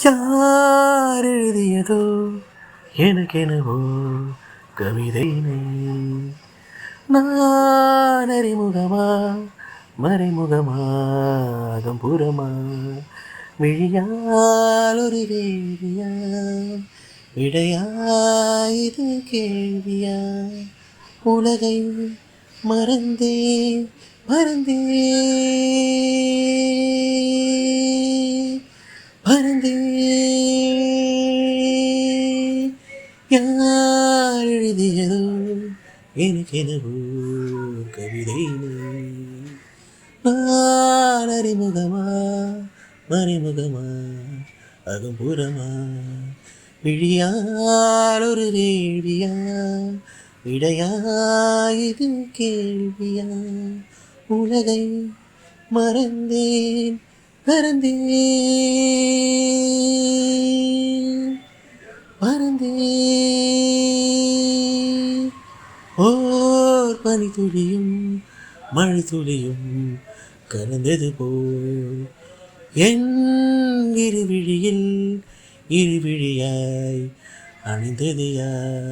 யார் எழுதியதோ எனக்கெனவோ கவிதை நான் அறிமுகமா மறைமுகமாகம் புறமா விழியால் ஒரு வேடியா விடையா இது கேள்வியா உலகை மறந்தே மறந்தே மறந்தே யார் எழுதியதோ எனக்கெனவோ கவிதை நான் அறிமுகமா மறைமுகமா அகம்புறமா விழியால் ஒரு வேடியா விடையா இது கேள்வியா உலகை மறந்தேன் மறந்தேன் மறந்தேன் ஓர் பனி துளியும் மழை துளியும் கலந்தது போல் என் இருவிழியில் இருவிழியாய் அணிந்தது யார்